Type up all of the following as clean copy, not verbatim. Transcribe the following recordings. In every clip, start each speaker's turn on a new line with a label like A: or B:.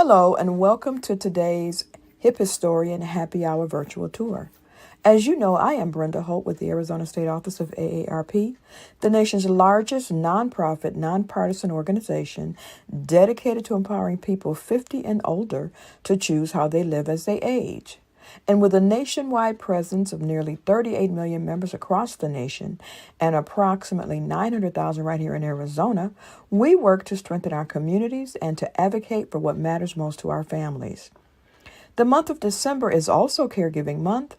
A: Hello, and welcome to today's Hip Historian Happy Hour virtual tour. As you know, I am Brenda Holt with the Arizona State Office of AARP, the nation's largest nonprofit, nonpartisan organization dedicated to empowering people 50 and older to choose how they live as they age. And with a nationwide presence of nearly 38 million members across the nation and approximately 900,000 right here in Arizona, we work to strengthen our communities and to advocate for what matters most to our families. The month of December is also Caregiving Month.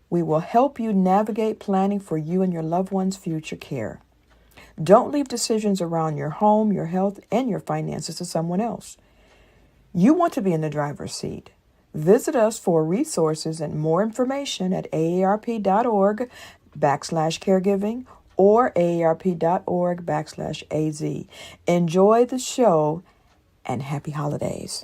A: We will help you navigate planning for you and your loved ones' future care. Don't leave decisions around your home, your health, and your finances to someone else. You want to be in the driver's seat. Visit us for resources and more information at aarp.org/caregiving or aarp.org/AZ. Enjoy the show and happy holidays.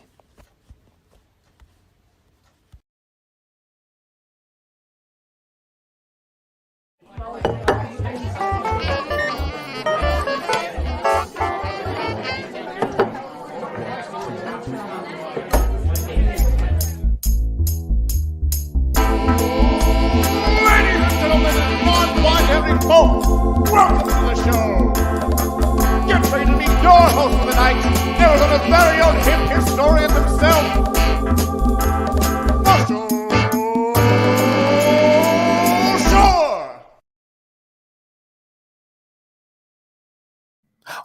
B: Ladies and gentlemen, non-white every folk, welcome to the show. Get ready to meet your host for the night, Arizona's very own hip historian himself, Marshall Shore.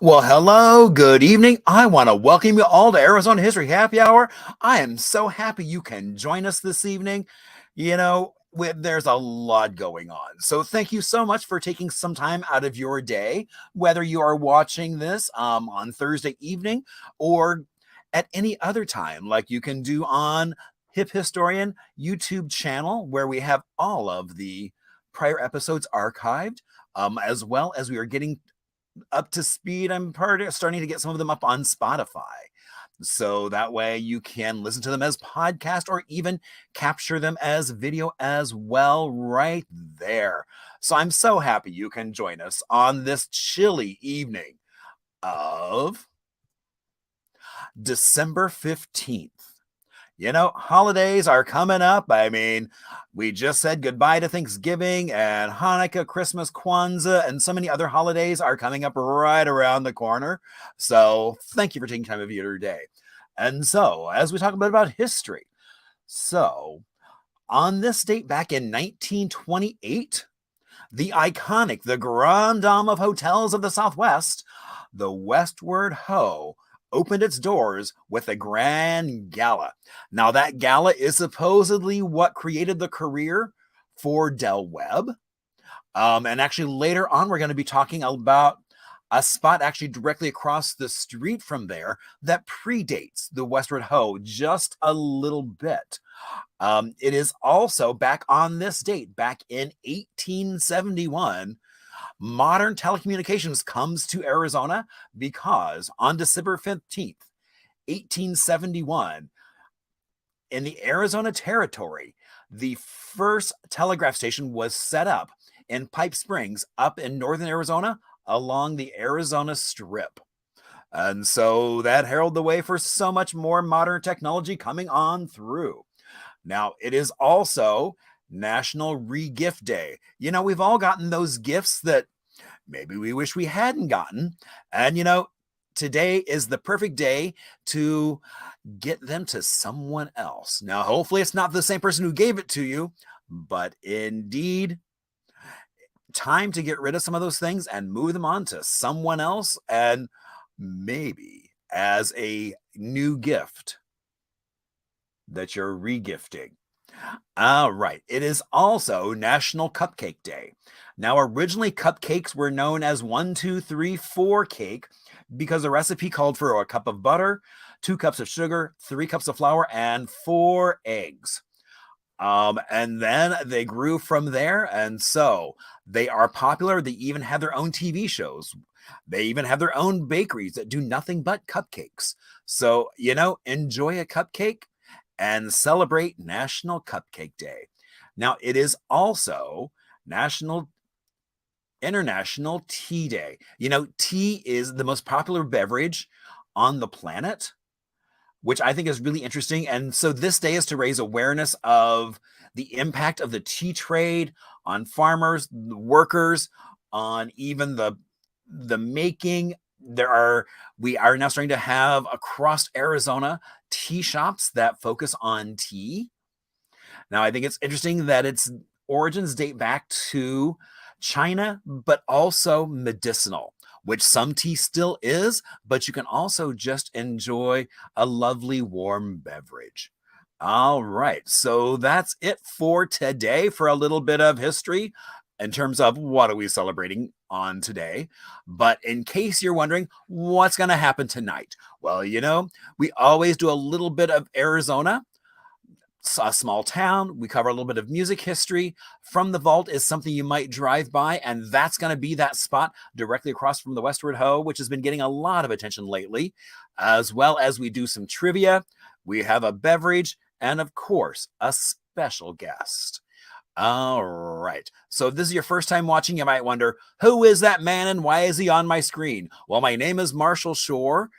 C: Well, hello, good evening. I want to welcome you all to Arizona History Happy Hour. I am so happy you can join us this evening. There's a lot going on. So thank you so much for taking some time out of your day, whether you are watching this on Thursday evening or at any other time, like you can do on Hip Historian YouTube channel, where we have all of the prior episodes archived, as well as we are getting up to speed. I'm starting to get some of them up on Spotify. So that way you can listen to them as podcast or even capture them as video as well right there. So I'm so happy you can join us on this chilly evening of December 15th. Holidays are coming up. I mean, we just said goodbye to Thanksgiving and Hanukkah, Christmas, Kwanzaa, and so many other holidays are coming up right around the corner. So thank you for taking time of your day. And so, as we talk a bit about history, so on this date back in 1928, the iconic, the Grand Dame of Hotels of the Southwest, the Westward Ho, opened its doors with a grand gala. Now, that gala is supposedly what created the career for Del Webb. And actually, later on, we're going to be talking about a spot actually directly across the street from there that predates the Westward Ho just a little bit. It is also back on this date, back in 1871, modern telecommunications comes to Arizona because on December 15th, 1871, in the Arizona Territory, the first telegraph station was set up in Pipe Springs up in northern Arizona along the Arizona Strip. And so that heralded the way for so much more modern technology coming on through. Now, it is also National Re-Gift Day. We've all gotten those gifts that maybe we wish we hadn't gotten. And, today is the perfect day to get them to someone else. Now, hopefully it's not the same person who gave it to you, but indeed, time to get rid of some of those things and move them on to someone else, and maybe as a new gift that you're regifting. All right. It is also National Cupcake Day. Now, originally cupcakes were known as 1, 2, 3, 4 cake because the recipe called for a cup of butter, 2 cups of sugar, 3 cups of flour, and 4 eggs. And then they grew from there. And so they are popular. They even have their own TV shows. They even have their own bakeries that do nothing but cupcakes. So, enjoy a cupcake and celebrate National Cupcake Day. Now, it is also International Tea Day. Tea is the most popular beverage on the planet, which I think is really interesting. And so this day is to raise awareness of the impact of the tea trade on farmers, workers, on even the making. We are now starting to have across Arizona tea shops that focus on tea. Now, I think it's interesting that its origins date back to China, but also medicinal, which some tea still is, but you can also just enjoy a lovely warm beverage. All right, so that's it for today for a little bit of history in terms of what are we celebrating on today. But in case you're wondering what's going to happen tonight, well, we always do a little bit of Arizona, a small town. We cover a little bit of music history. From the Vault is something you might drive by, and that's going to be that spot directly across from the Westward Ho, which has been getting a lot of attention lately, as well as we do some trivia. We have a beverage, and of course, a special guest. All right. So if this is your first time watching, you might wonder, who is that man and why is he on my screen? Well, my name is Marshall Shore,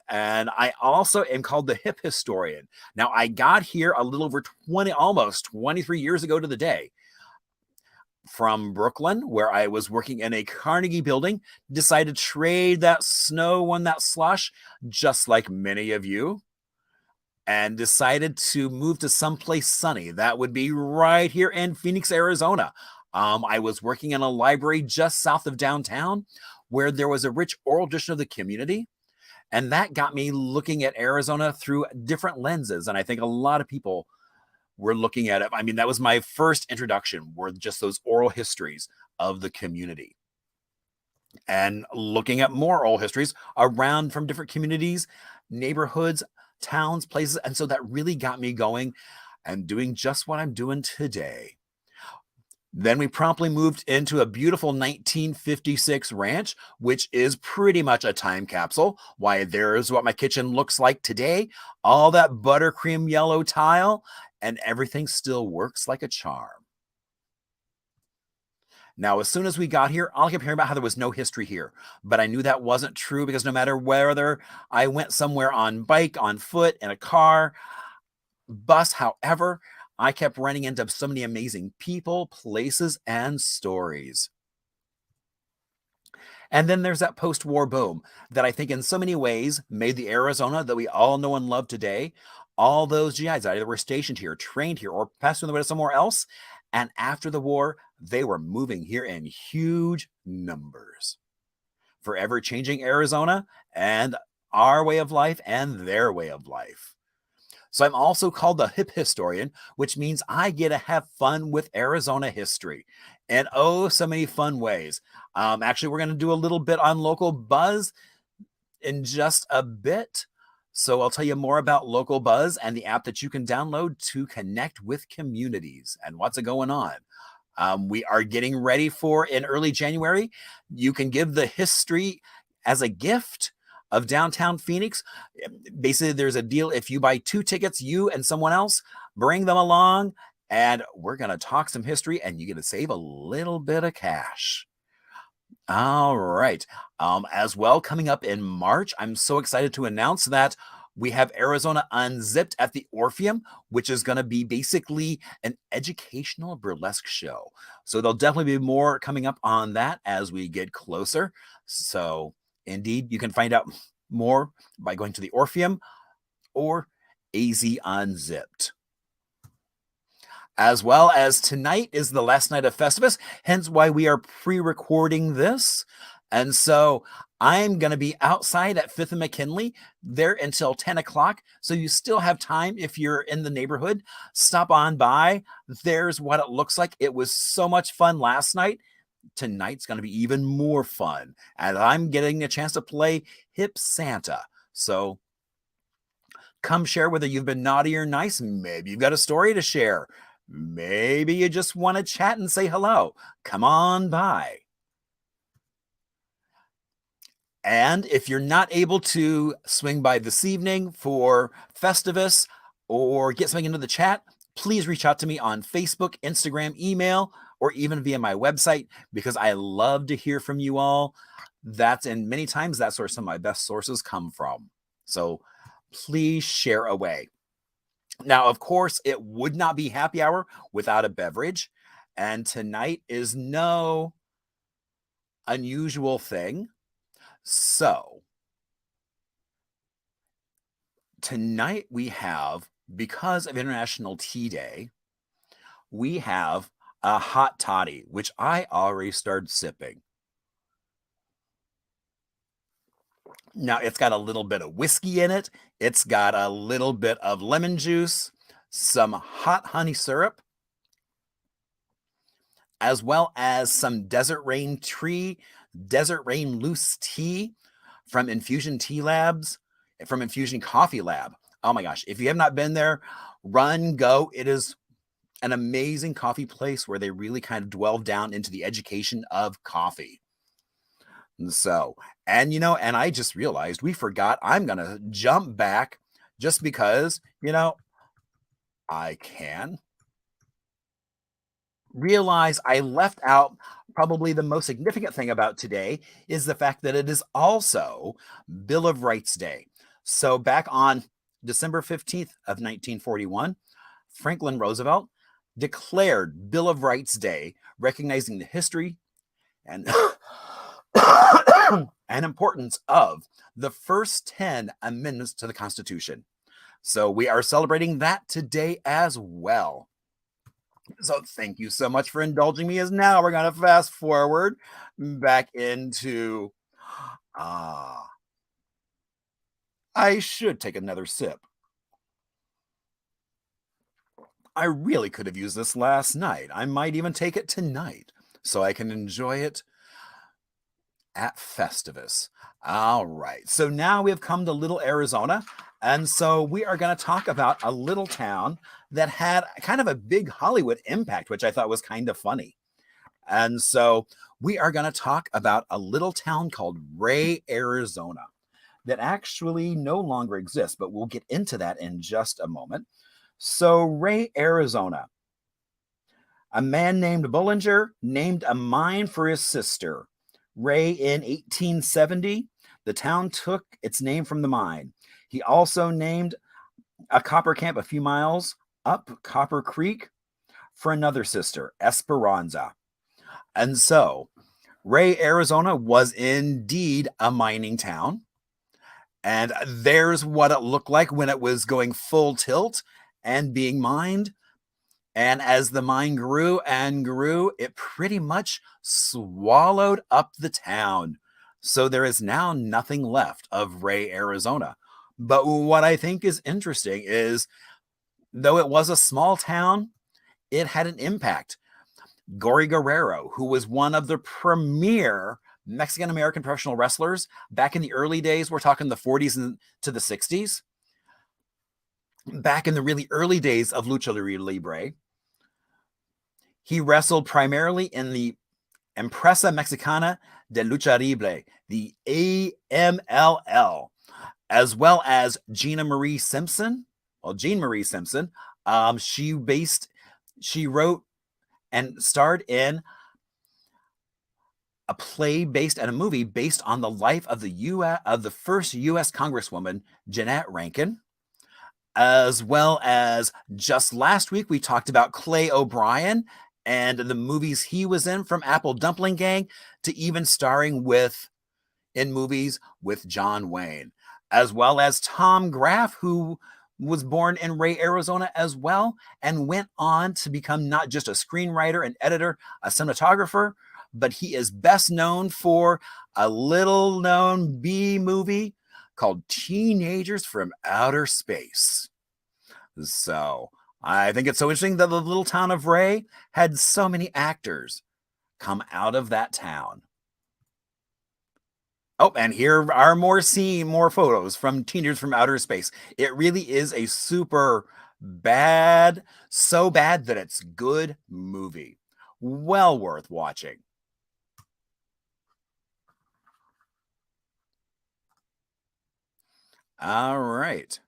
C: and I also am called the Hip Historian. Now, I got here a little over almost 23 years ago to the day from Brooklyn, where I was working in a Carnegie building, decided to trade that snow and that slush, just like many of you, and decided to move to someplace sunny. That would be right here in Phoenix, Arizona. I was working in a library just south of downtown where there was a rich oral tradition of the community. And that got me looking at Arizona through different lenses. And I think a lot of people were looking at it. I mean, that was my first introduction, were just those oral histories of the community. And looking at more oral histories around from different communities, neighborhoods, towns, places. And so that really got me going and doing just what I'm doing today. Then we promptly moved into a beautiful 1956 ranch, which is pretty much a time capsule. Why, there's what my kitchen looks like today. All that buttercream yellow tile, and everything still works like a charm. Now, as soon as we got here, I kept hearing about how there was no history here, but I knew that wasn't true because no matter whether I went somewhere on bike, on foot, in a car, bus, however, I kept running into so many amazing people, places, and stories. And then there's that post-war boom that I think in so many ways made the Arizona that we all know and love today. All those GIs that either were stationed here, trained here, or passed on the way to somewhere else. And after the war, they were moving here in huge numbers, forever changing Arizona and our way of life and their way of life. So I'm also called the Hip Historian, which means I get to have fun with Arizona history in so many fun ways. Actually, we're going to do a little bit on local buzz in just a bit. So I'll tell you more about Local Buzz and the app that you can download to connect with communities and what's going on. We are getting ready for in early January. You can give the history as a gift of downtown Phoenix. Basically, there's a deal. If you buy 2 tickets, you and someone else, bring them along, and we're going to talk some history, and you get to save a little bit of cash. All right. As well, coming up in March, I'm so excited to announce that we have Arizona Unzipped at the Orpheum, which is going to be basically an educational burlesque show. So there'll definitely be more coming up on that as we get closer. So indeed, you can find out more by going to the Orpheum or AZ Unzipped. As well as tonight is the last night of Festivus, hence why we are pre-recording this. And so I'm going to be outside at 5th and McKinley there until 10 o'clock. So you still have time if you're in the neighborhood. Stop on by. There's what it looks like. It was so much fun last night. Tonight's going to be even more fun. And I'm getting a chance to play Hip Santa. So come share whether you've been naughty or nice. Maybe you've got a story to share. Maybe you just want to chat and say hello. Come on by. And if you're not able to swing by this evening for Festivus or get something into the chat, please reach out to me on Facebook, Instagram, email, or even via my website, because I love to hear from you all. And many times that's where some of my best sources come from. So please share away. Now, of course, it would not be happy hour without a beverage, and tonight is no unusual thing. So, tonight we have, because of International Tea Day, we have a hot toddy, which I already started sipping. Now, it's got a little bit of whiskey in it. It's got a little bit of lemon juice, some hot honey syrup, as well as some Desert Rain loose tea from Infusion Tea Labs, from Infusion Coffee Lab. Oh my gosh, if you have not been there, run, go. It is an amazing coffee place where they really kind of delve down into the education of coffee. So, and I just realized we forgot. I'm going to jump back just because, I can. Realize I left out probably the most significant thing about today is the fact that it is also Bill of Rights Day. So back on December 15th of 1941, Franklin Roosevelt declared Bill of Rights Day, recognizing the history and and importance of the first 10 amendments to the Constitution. So we are celebrating that today as well. So thank you so much for indulging me, as now we're going to fast forward back into, I should take another sip. I really could have used this last night. I might even take it tonight so I can enjoy it at Festivus. All right. So now we have come to Little Arizona. And so we are going to talk about a little town that had kind of a big Hollywood impact, which I thought was kind of funny. And so we are going to talk about a little town called Ray, Arizona, that actually no longer exists, but we'll get into that in just a moment. So Ray, Arizona, a man named Bullinger named a mine for his sister. Ray, in 1870, the town took its name from the mine. He also named a copper camp a few miles up Copper Creek for another sister, Esperanza. And so Ray, Arizona was indeed a mining town. And there's what it looked like when it was going full tilt and being mined. And as the mine grew and grew, it pretty much swallowed up the town. So there is now nothing left of Ray, Arizona. But what I think is interesting is, though it was a small town, it had an impact. Gory Guerrero, who was one of the premier Mexican-American professional wrestlers back in the early days, we're talking the 40s and to the 60s, back in the really early days of Lucha Libre, he wrestled primarily in the Empresa Mexicana de Lucha Libre, the AMLL, as well as Jean Marie Simpson. She wrote and starred in a play based and a movie based on the life of the first U.S. Congresswoman, Jeanette Rankin, as well as just last week we talked about Clay O'Brien and the movies he was in, from Apple Dumpling Gang to even starring in movies with John Wayne, as well as Tom Graff, who was born in Ray, Arizona as well, and went on to become not just a screenwriter and editor, a cinematographer, but he is best known for a little known B movie called Teenagers from Outer Space. So I think it's so interesting that the little town of Ray had so many actors come out of that town. Oh, and here are more photos from Teenagers from Outer Space. It really is a super bad, so bad that it's good movie. Well worth watching. All right.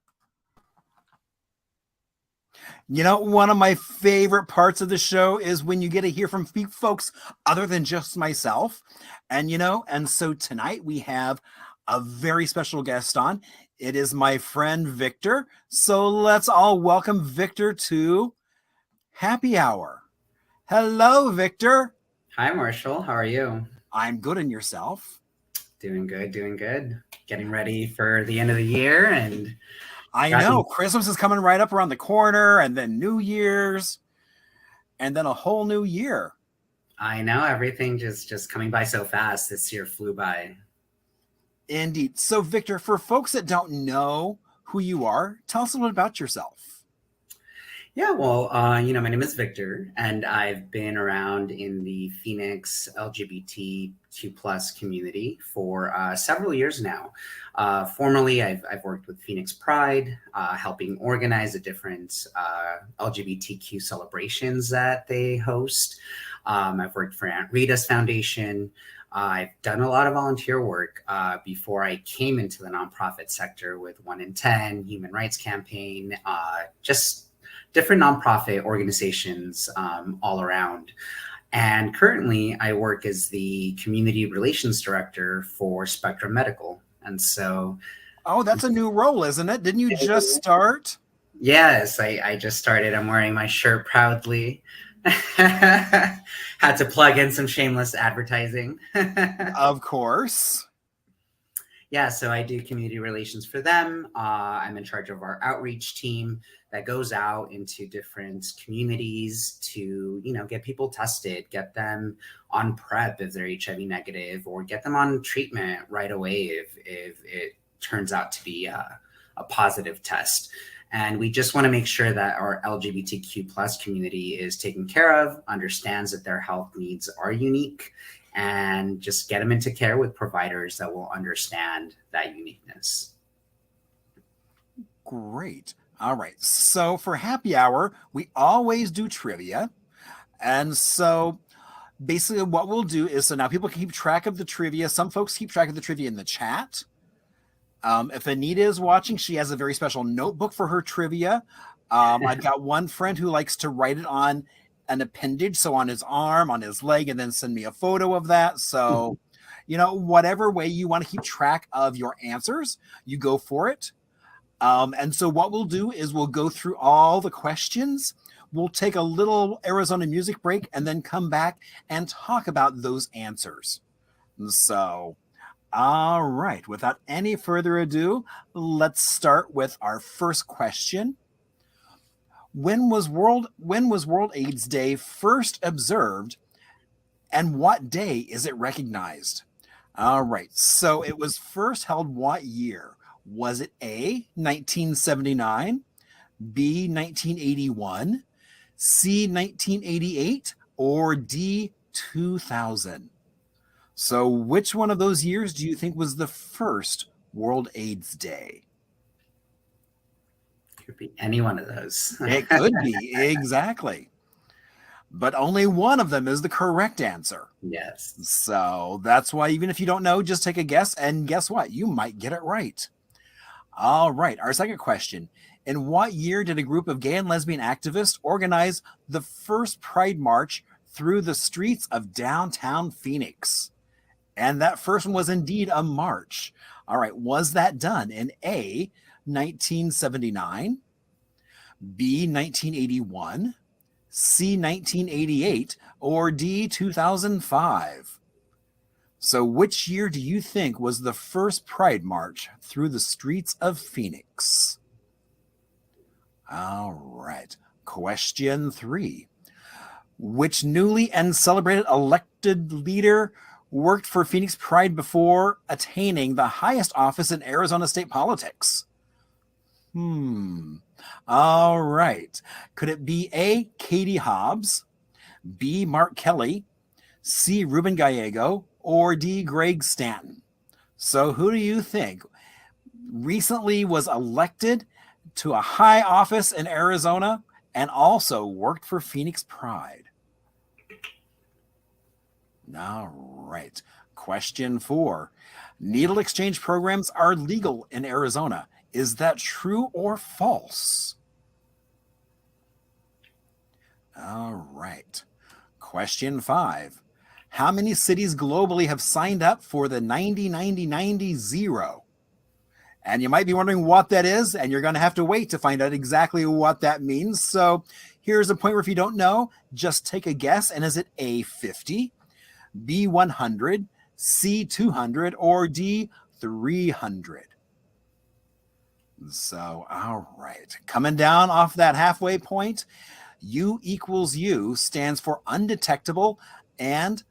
C: One of my favorite parts of the show is when you get to hear from folks other than just myself. And so tonight we have a very special guest on. It is my friend Victor. So let's all welcome Victor to Happy Hour. Hello, Victor.
D: Hi, Marshall. How are you?
C: I'm good, and yourself?
D: Doing good, doing good. Getting ready for the end of the year, and
C: I know Christmas is coming right up around the corner, and then New Year's, and then a whole new year.
D: I know everything just coming by so fast. This year flew by.
C: Indeed. So, Victor, for folks that don't know who you are, tell us a little bit about yourself.
D: Yeah, well, my name is Victor, and I've been around in the Phoenix LGBTQ plus community for several years now. Formerly, I've worked with Phoenix Pride, helping organize the different LGBTQ celebrations that they host. I've worked for Aunt Rita's Foundation. I've done a lot of volunteer work before I came into the nonprofit sector with 1 in 10, Human Rights Campaign, just different nonprofit organizations all around. And currently I work as the community relations director for Spectrum Medical. And so...
C: Oh, that's a new role, isn't it? Didn't you just start?
D: Yes, I just started. I'm wearing my shirt proudly. Had to plug in some shameless advertising.
C: Of course.
D: Yeah, so I do community relations for them. I'm in charge of our outreach team that goes out into different communities to, get people tested, get them on PrEP if they're HIV negative, or get them on treatment right away if it turns out to be a positive test. And we just want to make sure that our LGBTQ plus community is taken care of, understands that their health needs are unique, and just get them into care with providers that will understand that uniqueness.
C: Great. All right. So for Happy Hour, we always do trivia. And so basically what we'll do is, so now people can keep track of the trivia. Some folks keep track of the trivia in the chat. If Anita is watching, she has a very special notebook for her trivia. I've got one friend who likes to write it on an appendage, so on his arm, on his leg, and then send me a photo of that. So, whatever way you want to keep track of your answers, you go for it. And so what we'll do is we'll go through all the questions. We'll take a little Arizona music break and then come back and talk about those answers. So... all right, without any further ado, let's start with our first question. When was World AIDS Day first observed, and what day is it recognized? All right, so it was first held what year? Was it A, 1979, B, 1981, C, 1988, or D, 2000? So which one of those years do you think was the first World AIDS Day?
D: Could be any one of those.
C: It could be, exactly. But only one of them is the correct answer.
D: Yes.
C: So that's why even if you don't know, just take a guess, and guess what? You might get it right. All right, our second question. In what year did a group of gay and lesbian activists organize the first Pride March through the streets of downtown Phoenix? And that first one was indeed a march. All right, was that done in A, 1979, B, 1981, C, 1988, or D, 2005? So which year do you think was the first Pride March through the streets of Phoenix? All right, question 3. Which newly and celebrated elected leader worked for Phoenix Pride before attaining the highest office in Arizona state politics? All right. Could it be A, Katie Hobbs, B, Mark Kelly, C, Ruben Gallego, or D, Greg Stanton? So who do you think recently was elected to a high office in Arizona and also worked for Phoenix Pride? All right. Question 4. Needle exchange programs are legal in Arizona. Is that true or false? All right. Question 5. How many cities globally have signed up for the 90-90-90-0? And you might be wondering what that is, and you're going to have to wait to find out exactly what that means. So here's a point where if you don't know, just take a guess. And is it A, 50, B, 100, C, 200, or D, 300? So, all right. Coming down off that halfway point, U equals U stands for undetectable and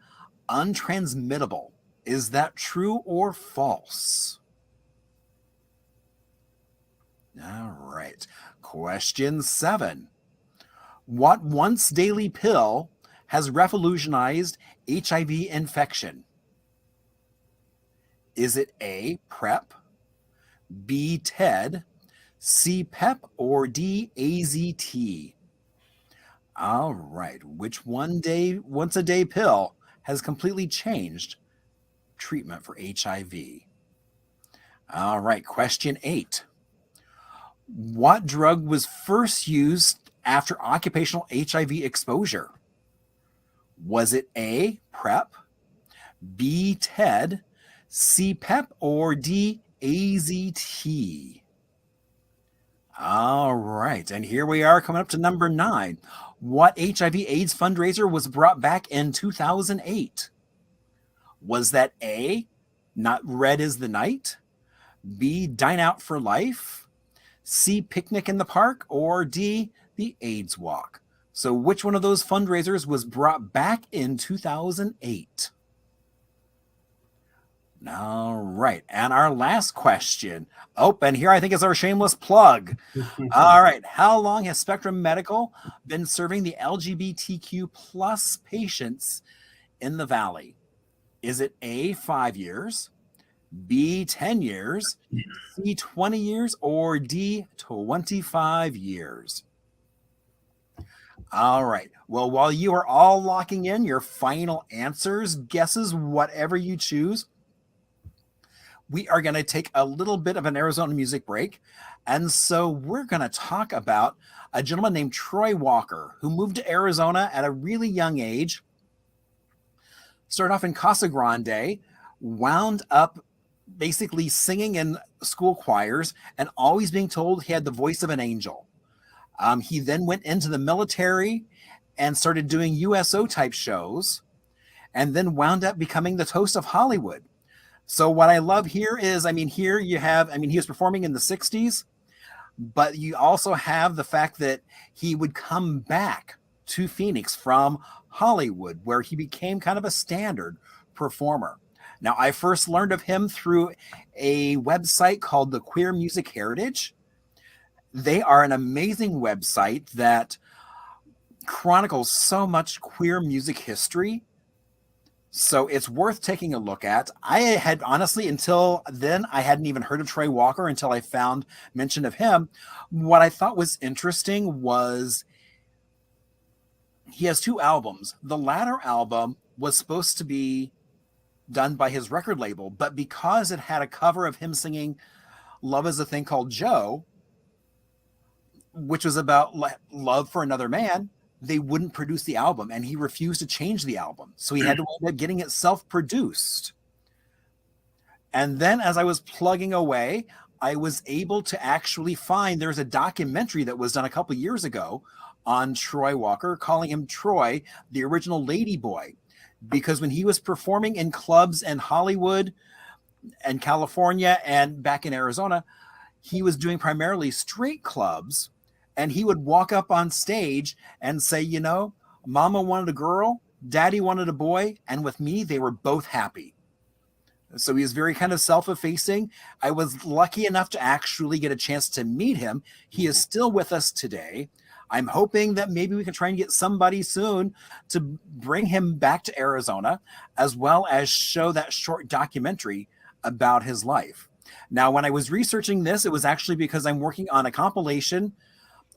C: untransmittable. Is that true or false? All right. Question 7. What once daily pill has revolutionized HIV infection? Is it A, PrEP, B, TED, C, PEP, or D, AZT? All right. Which once a day pill has completely changed treatment for HIV? All right. Question 8. What drug was first used after occupational HIV exposure? Was it A, PrEP, B, TED, C, PEP, or D, AZT? All right. And here we are coming up to number 9. What HIV/AIDS fundraiser was brought back in 2008? Was that A, Not Red is the Night, B, Dine Out for Life, C, Picnic in the Park, or D, the AIDS Walk? So which one of those fundraisers was brought back in 2008? All right. And our last question. Oh, and here I think is our shameless plug. All right. How long has Spectrum Medical been serving the LGBTQ plus patients in the Valley? Is it A, 5 years, B, 10 years, C, 20 years, or D, 25 years? All right. Well, while you are all locking in your final answers, guesses, whatever you choose, we are going to take a little bit of an Arizona music break. And so we're going to talk about a gentleman named Troy Walker, who moved to Arizona at a really young age, started off in Casa Grande, wound up basically singing in school choirs and always being told he had the voice of an angel. He then went into the military and started doing USO type shows, and then wound up becoming the toast of Hollywood. So what I love here is, here you have, he was performing in the 60s, but you also have the fact that he would come back to Phoenix from Hollywood, where he became kind of a standard performer. Now, I first learned of him through a website called the Queer Music Heritage. They are an amazing website that chronicles so much queer music history. So it's worth taking a look at. I had honestly, until then, I hadn't even heard of Troy Walker until I found mention of him. What I thought was interesting was he has 2 albums. The latter album was supposed to be done by his record label, but because it had a cover of him singing Love Is a Thing Called Joe, which was about love for another man, they wouldn't produce the album, and he refused to change the album. So he had to end up getting it self-produced. And then as I was plugging away, I was able to actually find there's a documentary that was done a couple of years ago on Troy Walker, calling him Troy, the original Lady Boy, because when he was performing in clubs in Hollywood and California and back in Arizona, he was doing primarily straight clubs. And he would walk up on stage and say, Mama wanted a girl, Daddy wanted a boy, and with me, they were both happy. So he was very kind of self-effacing. I was lucky enough to actually get a chance to meet him. He is still with us today. I'm hoping that maybe we can try and get somebody soon to bring him back to Arizona, as well as show that short documentary about his life. Now, when I was researching this, it was actually because I'm working on a compilation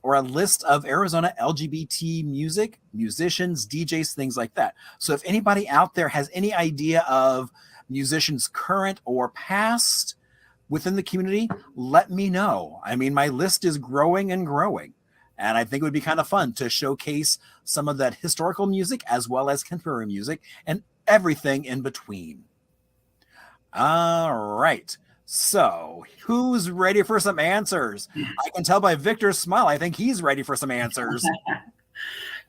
C: or a list of Arizona LGBT music, musicians, DJs, things like that. So if anybody out there has any idea of musicians current or past within the community, let me know. My list is growing and growing. And I think it would be kind of fun to showcase some of that historical music as well as contemporary music and everything in between. All right. So, who's ready for some answers? I can tell by Victor's smile. I think he's ready for some answers.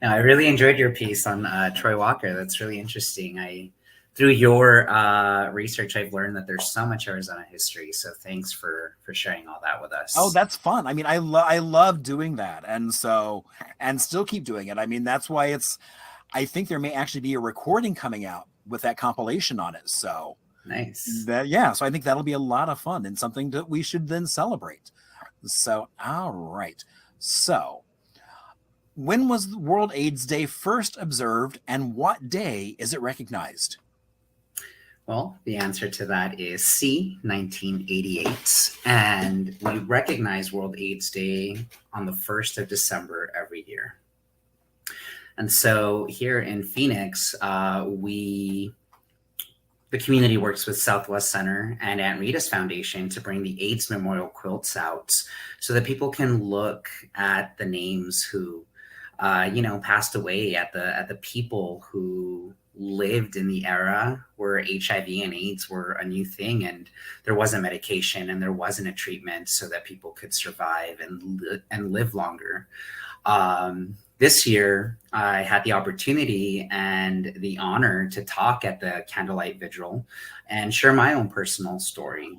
D: Now, I really enjoyed your piece on Troy Walker. That's really interesting. Through your research, I've learned that there's so much Arizona history. So thanks for sharing all that with us.
C: Oh, that's fun. I mean, I love doing that, and still keep doing it. I mean, that's why I think there may actually be a recording coming out with that compilation on it. So
D: nice.
C: So I think that'll be a lot of fun and something that we should then celebrate. So, all right. So, when was World AIDS Day first observed, and what day is it recognized?
D: Well, the answer to that is C, 1988. And we recognize World AIDS Day on the 1st of December every year. And so here in Phoenix, the community works with Southwest Center and Aunt Rita's Foundation to bring the AIDS memorial quilts out so that people can look at the names who, passed away, at the people who lived in the era where HIV and AIDS were a new thing, and there wasn't medication and there wasn't a treatment so that people could survive and live longer. This year, I had the opportunity and the honor to talk at the candlelight vigil and share my own personal story,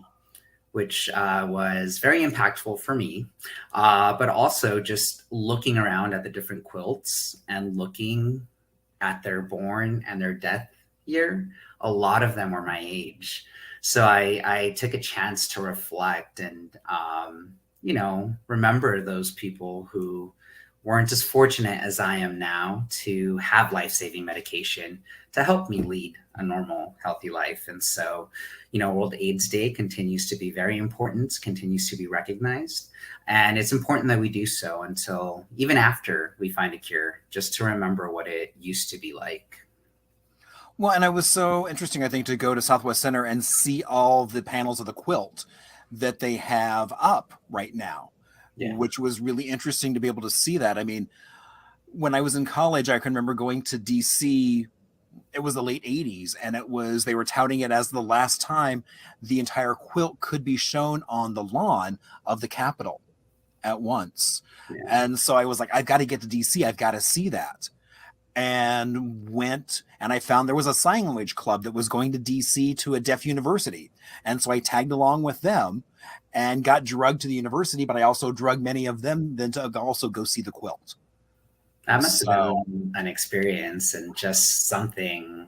D: which was very impactful for me, but also just looking around at the different quilts and looking at their born and their death year. A lot of them were my age. So I took a chance to reflect and, remember those people who weren't as fortunate as I am now to have life-saving medication to help me lead a normal, healthy life. And so, World AIDS Day continues to be very important, continues to be recognized. And it's important that we do so until even after we find a cure, just to remember what it used to be like.
C: Well, and it was so interesting, I think, to go to Southwest Center and see all the panels of the quilt that they have up right now. Yeah. Which was really interesting to be able to see that. I mean, when I was in college, I can remember going to DC. It was the late 80s, and they were touting it as the last time the entire quilt could be shown on the lawn of the Capitol at once. Yeah. And so I was like, I've got to get to DC. I've got to see that. And went, and I found there was a sign language club that was going to DC to a deaf university. And so I tagged along with them and got drugged to the university, but I also drugged many of them then to also go see the quilt.
D: That must have been an experience and just something.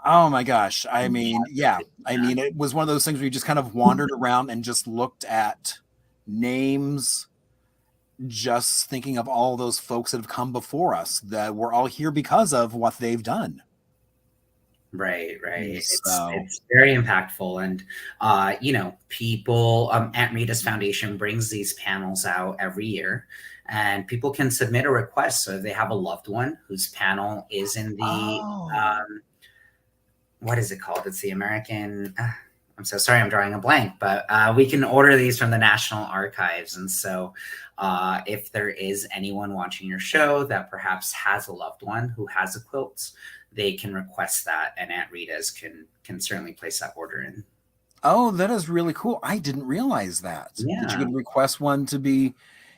C: Oh my gosh. I mean, yeah. I mean, it was one of those things where you just kind of wandered around and just looked at names, just thinking of all those folks that have come before us that we're all here because of what they've done.
D: Right. It's very impactful. And, people, Aunt Rita's Foundation brings these panels out every year, and people can submit a request. So if they have a loved one whose panel is in the, what is it called? It's the American, I'm so sorry, I'm drawing a blank, but we can order these from the National Archives. And so if there is anyone watching your show that perhaps has a loved one who has a quilt, they can request that, and Aunt Rita's can certainly place that order in.
C: Oh, that is really cool. I didn't realize that. Yeah. That you could request one to be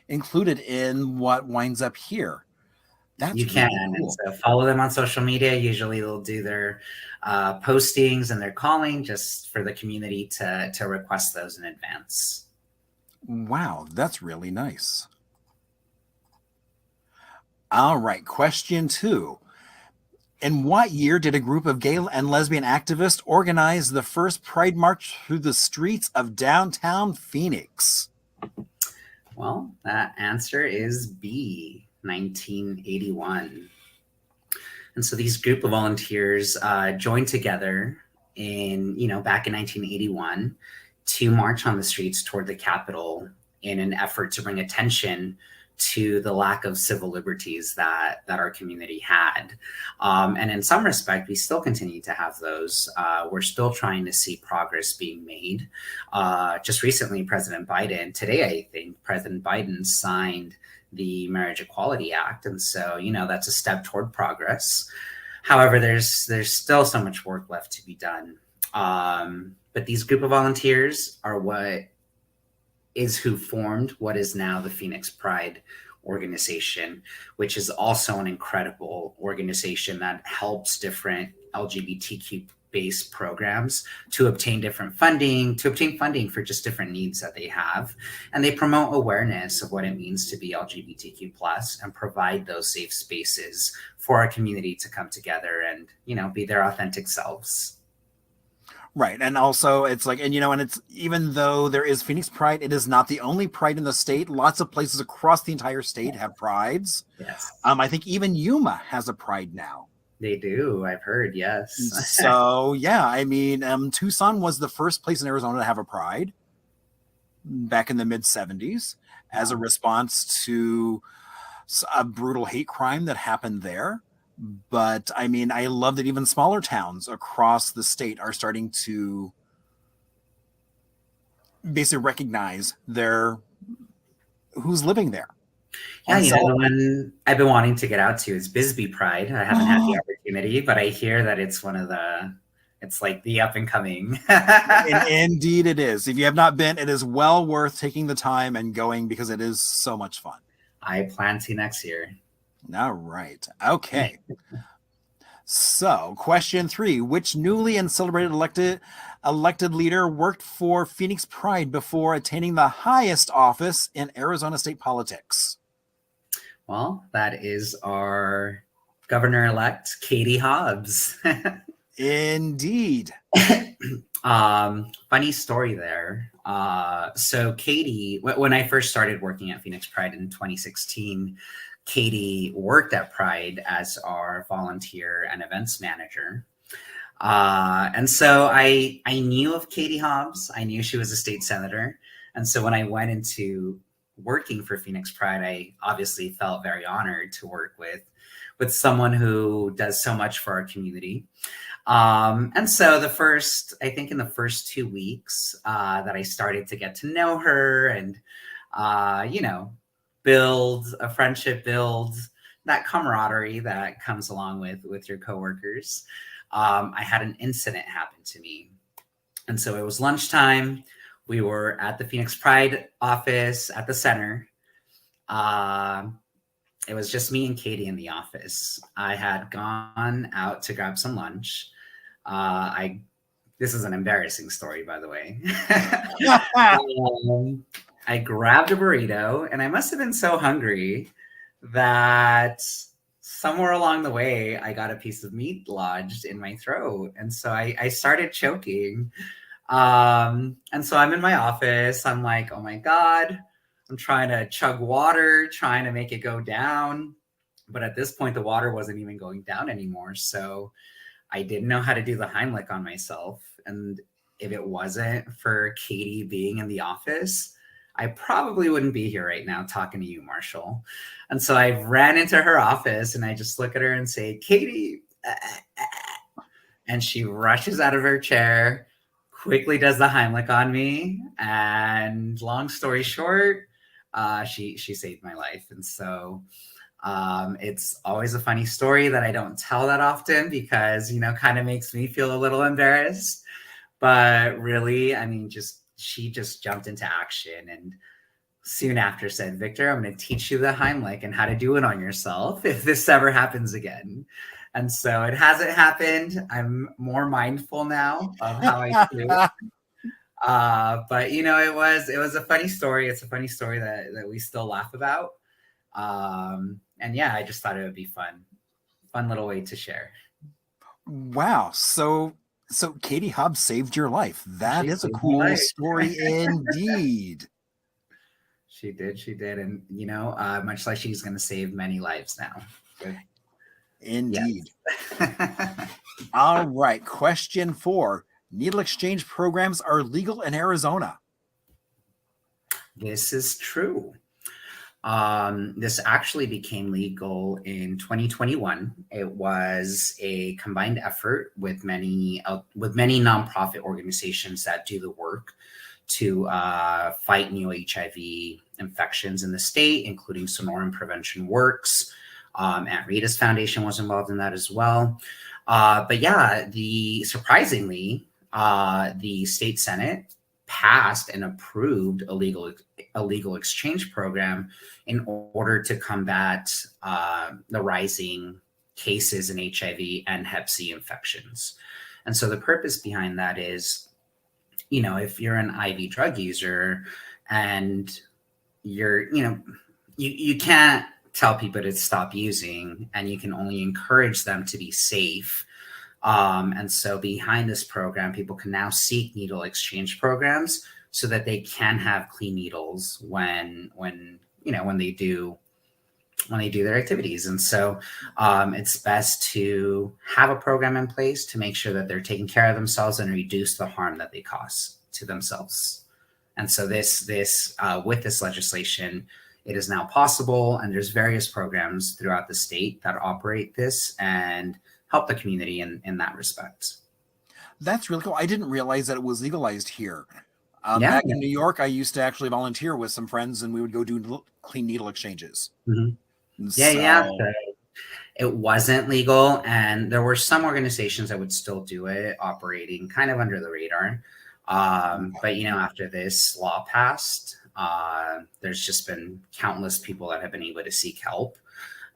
C: included in what winds up here.
D: That's you can. Really cool. And so follow them on social media. Usually they'll do their postings and their calling just for the community to request those in advance.
C: Wow, that's really nice. All right, question 2. In what year did a group of gay and lesbian activists organize the first Pride March through the streets of downtown Phoenix?
D: Well, that answer is B, 1981. And so these group of volunteers joined together back in 1981 to march on the streets toward the Capitol in an effort to bring attention to the lack of civil liberties that our community had. And in some respect, we still continue to have those. We're still trying to see progress being made. Just recently, today, I think, President Biden signed the Marriage Equality Act. And so, that's a step toward progress. However, there's still so much work left to be done. But these group of volunteers are who formed what is now the Phoenix Pride organization, which is also an incredible organization that helps different LGBTQ based programs to obtain funding for just different needs that they have. And they promote awareness of what it means to be LGBTQ plus and provide those safe spaces for our community to come together and, be their authentic selves.
C: Right. And also it's like, and it's, even though there is Phoenix Pride, it is not the only pride in the state. Lots of places across the entire state have prides.
D: Yes.
C: I think even Yuma has a pride now.
D: They do. I've heard. Yes.
C: So yeah, Tucson was the first place in Arizona to have a pride back in the mid 70s as a response to a brutal hate crime that happened there. But I love that even smaller towns across the state are starting to basically recognize who's living there.
D: Yeah, the one I've been wanting to get out to is Bisbee Pride. I haven't had the opportunity, but I hear that it's it's like the up and coming.
C: Indeed it is. If you have not been, it is well worth taking the time and going because it is so much fun.
D: I plan to next year.
C: All right. Okay. So, question 3: which newly and celebrated elected leader worked for Phoenix Pride before attaining the highest office in Arizona state politics?
D: Well, that is our governor-elect, Katie Hobbs.
C: Indeed.
D: Funny story there. So Katie, when I first started working at Phoenix Pride in 2016, Katie worked at Pride as our volunteer and events manager. And so I knew of Katie Hobbs. I knew she was a state senator. And so when I went into working for Phoenix Pride, I obviously felt very honored to work with someone who does so much for our community. And so in the first 2 weeks that I started to get to know her and, build a friendship, build that camaraderie that comes along with your coworkers, I had an incident happen to me. And so it was lunchtime. We were at the Phoenix Pride office at the center. It was just me and Katie in the office. I had gone out to grab some lunch. This is an embarrassing story, by the way. I grabbed a burrito, and I must have been so hungry that somewhere along the way, I got a piece of meat lodged in my throat. And so I started choking. And so I'm in my office. I'm like, oh my God, I'm trying to chug water, trying to make it go down. But at this point, the water wasn't even going down anymore. So I didn't know how to do the Heimlich on myself. And if it wasn't for Katie being in the office, I probably wouldn't be here right now talking to you, Marshall. And so I ran into her office and I just look at her and say, Katie. And she rushes out of her chair, quickly does the Heimlich on me. And long story short, she saved my life. And so it's always a funny story that I don't tell that often because, kind of makes me feel a little embarrassed. But really, she just jumped into action and soon after said, Victor, I'm going to teach you the Heimlich and how to do it on yourself if this ever happens again. And so it hasn't happened. I'm more mindful now of how I do. But it was a funny story. It's a funny story that we still laugh about. And yeah, I just thought it would be fun little way to share.
C: Wow. So Katie Hobbs saved your life. That is a cool story indeed.
D: She did. And, much like she's going to save many lives now.
C: Indeed. Yes. All right. Question 4. Needle exchange programs are legal in Arizona.
D: This is true. This actually became legal in 2021. It was a combined effort with many nonprofit organizations that do the work to fight new HIV infections in the state, including Sonoran Prevention Works. Aunt Rita's Foundation was involved in that as well. But yeah, surprisingly, the state Senate passed and approved a legal exchange program in order to combat the rising cases in HIV and Hep C infections. And so the purpose behind that is, if you're an IV drug user and you're, you can't tell people to stop using, and you can only encourage them to be safe. And so behind this program, people can now seek needle exchange programs so that they can have clean needles when they do their activities. And so it's best to have a program in place to make sure that they're taking care of themselves and reduce the harm that they cause to themselves. And so this with this legislation, it is now possible, and there's various programs throughout the state that operate this and help the community in that respect.
C: That's really cool. I didn't realize that it was legalized here.
D: Yeah.
C: Back in New York, I used to actually volunteer with some friends, and we would go do clean needle exchanges.
D: Mm-hmm. Yeah. So it wasn't legal, and there were some organizations that would still do it, operating kind of under the radar. But after this law passed, there's just been countless people that have been able to seek help,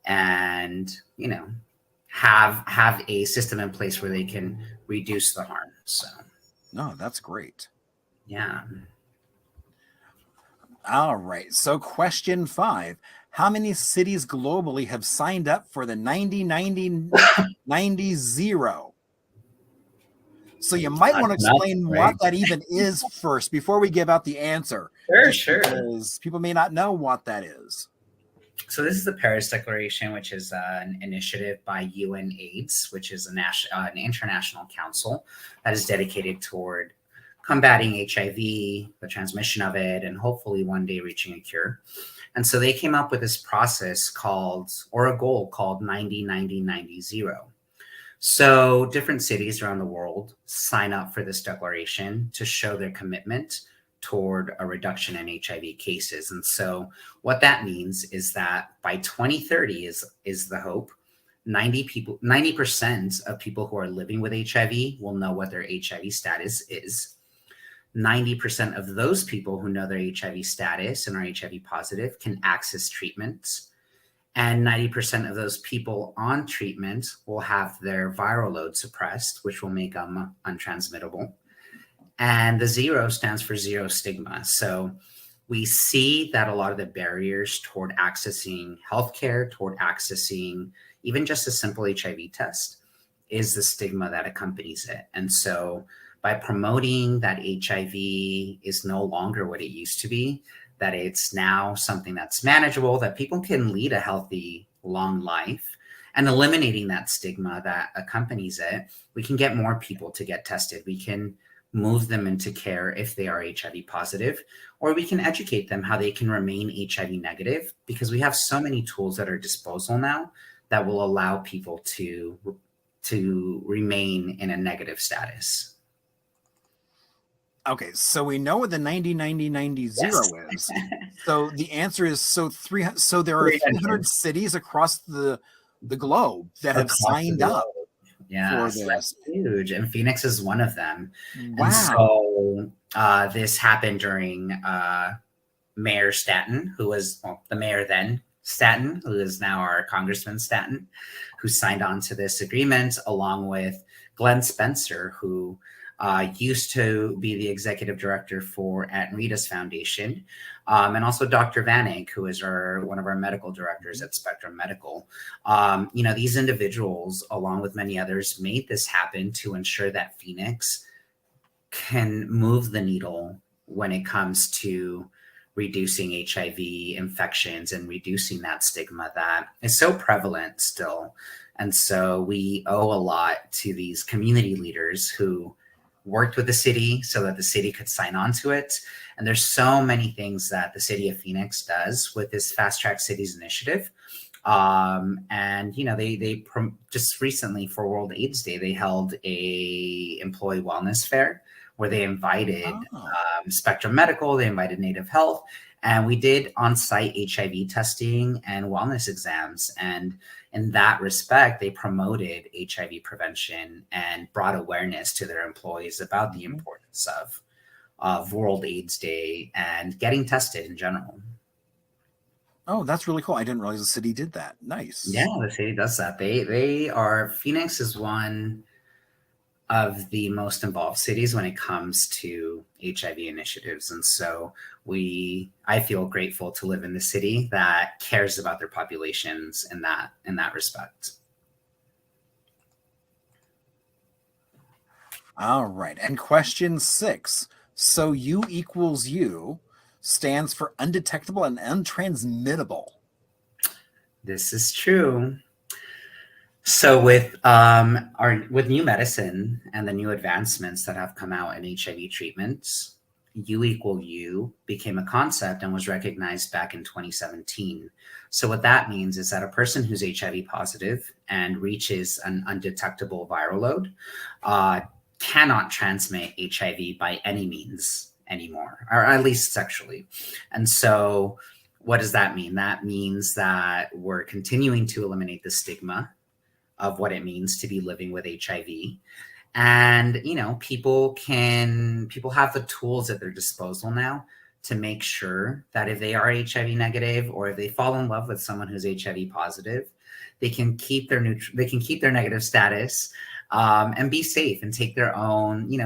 D: and have a system in place where they can reduce the harm. So,
C: no, that's great.
D: Yeah.
C: All right. So question 5, how many cities globally have signed up for the 90-90-90-0? So you might want to explain what that even is first before we give out the answer.
D: Sure.
C: Because people may not know what that is.
D: So this is the Paris Declaration, which is an initiative by UNAIDS, which is an international council that is dedicated toward combating HIV, the transmission of it, and hopefully one day reaching a cure. And so they came up with this process a goal called 90-90-90-0. So different cities around the world sign up for this declaration to show their commitment toward a reduction in HIV cases. And so what that means is that by 2030 is the hope, 90% of people who are living with HIV will know what their HIV status is. 90% of those people who know their HIV status and are HIV positive can access treatments. And 90% of those people on treatment will have their viral load suppressed, which will make them untransmittable. And the 0 stands for zero stigma. So we see that a lot of the barriers toward accessing healthcare, toward accessing even just a simple HIV test, is the stigma that accompanies it. And so by promoting that HIV is no longer what it used to be, that it's now something that's manageable, that people can lead a healthy, long life, and eliminating that stigma that accompanies it, we can get more people to get tested. We can move them into care if they are HIV positive, or we can educate them how they can remain HIV negative, because we have so many tools at our disposal now that will allow people to remain in a negative status.
C: Okay, so we know what the 90-90-90-0 is. So the answer is so there are 300 cities across the globe that have signed up.
D: Yeah, so that's huge, and Phoenix is one of them.
C: Wow.
D: And so this happened during Mayor Stanton, who was the mayor then, Stanton, who is now our Congressman Stanton, who signed on to this agreement, along with Glenn Spencer, who used to be the executive director for Aunt Rita's Foundation, and also Dr. Vanek, who is one of our medical directors at Spectrum Medical. These individuals, along with many others, made this happen to ensure that Phoenix can move the needle when it comes to reducing HIV infections and reducing that stigma that is so prevalent still. And so we owe a lot to these community leaders who worked with the city so that the city could sign on to it. And there's so many things that the city of Phoenix does with this Fast Track Cities initiative. They just recently for World AIDS Day, they held a employee wellness fair where they invited Spectrum Medical, they invited Native Health, and we did on-site HIV testing and wellness exams. And in that respect, they promoted HIV prevention and brought awareness to their employees about the importance of World AIDS Day and getting tested in general.
C: Oh, that's really cool. I didn't realize the city did that. Nice.
D: Yeah, the city does that. Phoenix is one of the most involved cities when it comes to HIV initiatives. And so I feel grateful to live in the city that cares about their populations in that respect.
C: All right. And question 6. So U equals U stands for undetectable and untransmittable.
D: This is true. So with new medicine and the new advancements that have come out in HIV treatments, U equal U became a concept and was recognized back in 2017. So what that means is that a person who's HIV positive and reaches an undetectable viral load cannot transmit HIV by any means anymore, or at least sexually. And so what does that mean? That means that we're continuing to eliminate the stigma of what it means to be living with HIV. And, people have the tools at their disposal now to make sure that if they are HIV negative or if they fall in love with someone who's HIV positive, they can keep their negative status and be safe and take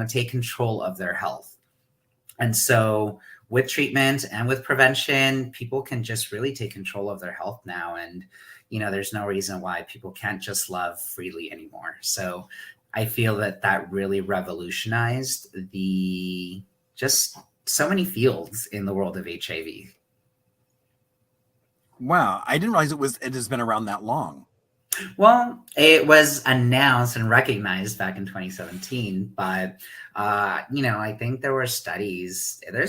D: take control of their health. And so with treatment and with prevention, people can just really take control of their health now. And, there's no reason why people can't just love freely anymore. So I feel that really revolutionized just so many fields in the world of HIV.
C: Wow. I didn't realize it has been around that long.
D: Well, it was announced and recognized back in 2017, but I think there's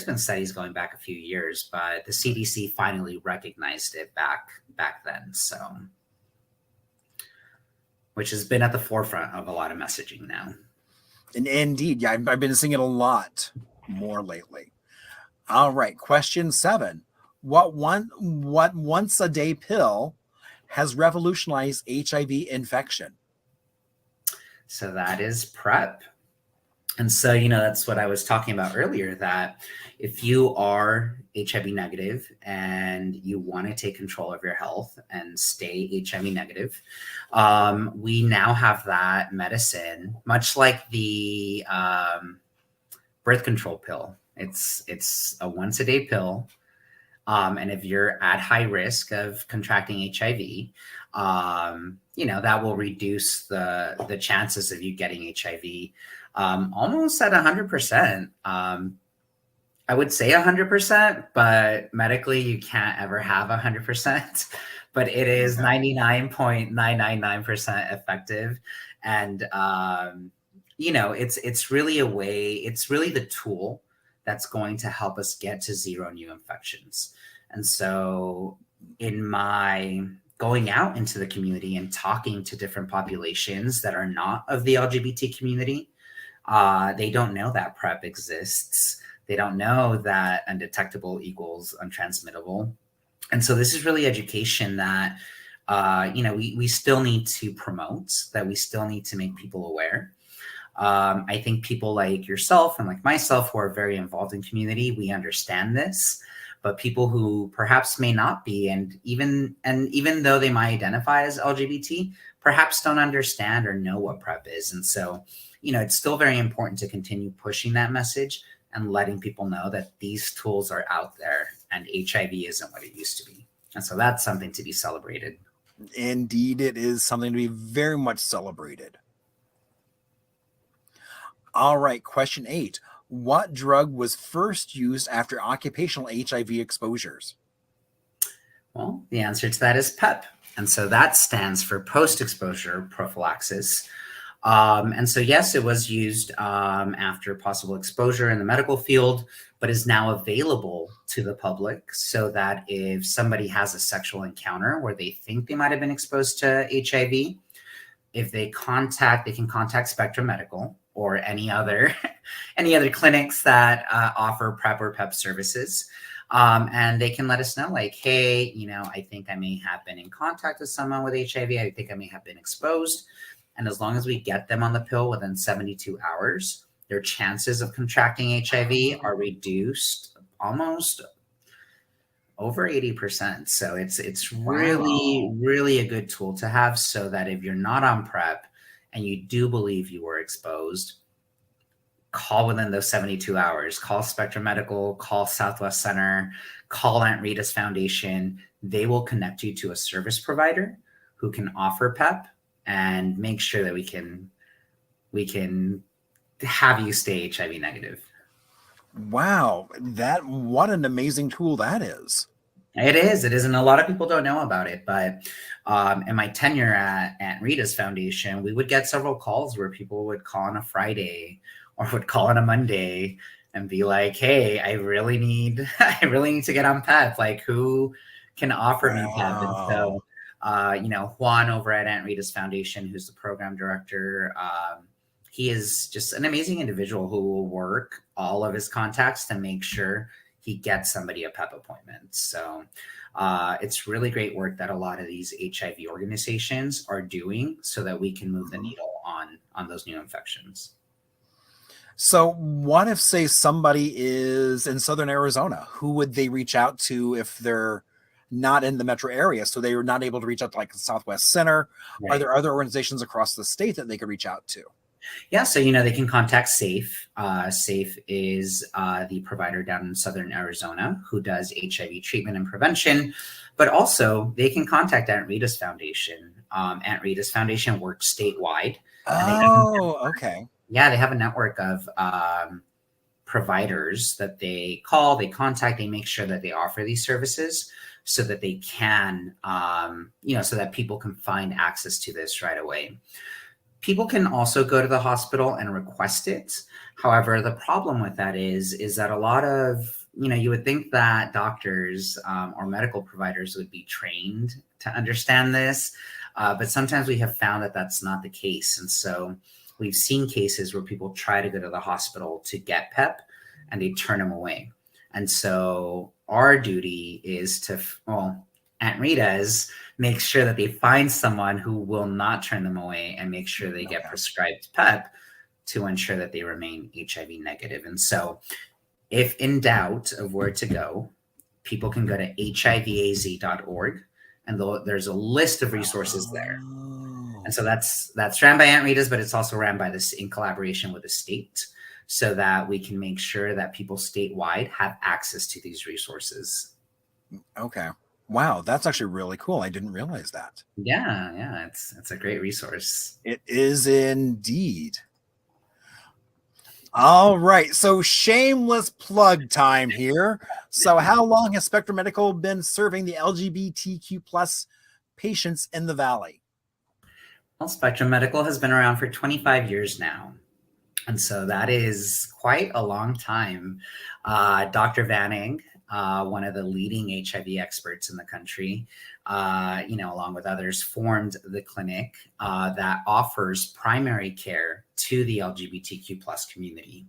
D: been studies going back a few years, but the CDC finally recognized it back then. So, which has been at the forefront of a lot of messaging now.
C: And indeed, yeah, I've been seeing it a lot more lately. All right, question 7. What once a day pill has revolutionized HIV infection?
D: So that is PrEP. And so, that's what I was talking about earlier, that if you are HIV negative and you want to take control of your health and stay HIV negative, we now have that medicine, much like the birth control pill. It's a once a day pill. And if you're at high risk of contracting HIV, that will reduce the chances of you getting HIV almost at 100%. I would say 100%, but medically you can't ever have 100%. But it is 99.999% effective, and it's really it's really the tool that's going to help us get to 0 new infections. And so in my going out into the community and talking to different populations that are not of the LGBT community, they don't know that PrEP exists. They don't know that undetectable equals untransmittable. And so this is really education that, we still need to promote, that we still need to make people aware. I think people like yourself and like myself who are very involved in community, we understand this, but people who perhaps may not be, and even though they might identify as LGBT, perhaps don't understand or know what PrEP is. And so, it's still very important to continue pushing that message and letting people know that these tools are out there and HIV isn't what it used to be. And so that's something to be celebrated.
C: Indeed, it is something to be very much celebrated. All right, question 8. What drug was first used after occupational HIV exposures?
D: Well, the answer to that is PEP. And so that stands for post-exposure prophylaxis. And so, yes, it was used after possible exposure in the medical field, but is now available to the public so that if somebody has a sexual encounter where they think they might have been exposed to HIV, if they can contact Spectrum Medical or any other clinics that offer PrEP or PEP services. And they can let us know, like, hey, I think I may have been in contact with someone with HIV. I think I may have been exposed. And as long as we get them on the pill within 72 hours, their chances of contracting HIV are reduced almost over 80%. So it's really, really a good tool to have, so that if you're not on PrEP and you do believe you were exposed, call within those 72 hours. Call Spectrum Medical, call Southwest Center, call Aunt Rita's Foundation. They will connect you to a service provider who can offer PEP and make sure that we can have you stay HIV negative.
C: Wow, what an amazing tool that is.
D: It is. And a lot of people don't know about it. But in my tenure at Aunt Rita's Foundation, we would get several calls where people would call on a Friday or would call on a Monday and be like, hey, I really need to get on PEP. Like, who can offer me PEP? And so, Juan over at Aunt Rita's Foundation, who's the program director, he is just an amazing individual who will work all of his contacts to make sure he gets somebody a PEP appointment. So it's really great work that a lot of these HIV organizations are doing so that we can move the needle on those new infections.
C: So what if, say, somebody is in Southern Arizona? Who would they reach out to if they're not in the metro area? So they were not able to reach out to, like, the Southwest Center. Right. Are there other organizations across the state that they could reach out to?
D: Yeah, so, they can contact SAFE. SAFE is the provider down in Southern Arizona who does HIV treatment and prevention, but also they can contact Aunt Rita's Foundation. Aunt Rita's Foundation works statewide.
C: Okay.
D: Yeah, they have a network of providers that they call, they contact, they make sure that they offer these services so that they can, so that people can find access to this right away. People can also go to the hospital and request it. However, the problem with that is that a lot of, you would think that doctors or medical providers would be trained to understand this, but sometimes we have found that that's not the case. And so we've seen cases where people try to go to the hospital to get PEP and they turn them away. And so our duty is to, Aunt Rita's, make sure that they find someone who will not turn them away and make sure they get prescribed PEP to ensure that they remain HIV negative. And so if in doubt of where to go, people can go to hivaz.org, and there's a list of resources there. And so that's ran by Aunt Rita's, but it's also ran by this in collaboration with the state, so that we can make sure that people statewide have access to these resources.
C: Okay. Wow, that's actually really cool. I didn't realize that.
D: Yeah, it's a great resource.
C: It is indeed. All right, so shameless plug time here. So how long has Spectrum Medical been serving the LGBTQ plus patients in the Valley?
D: Well, Spectrum Medical has been around for 25 years now. And so that is quite a long time. Dr. Vanning, one of the leading HIV experts in the country, along with others, formed the clinic that offers primary care to the LGBTQ plus community.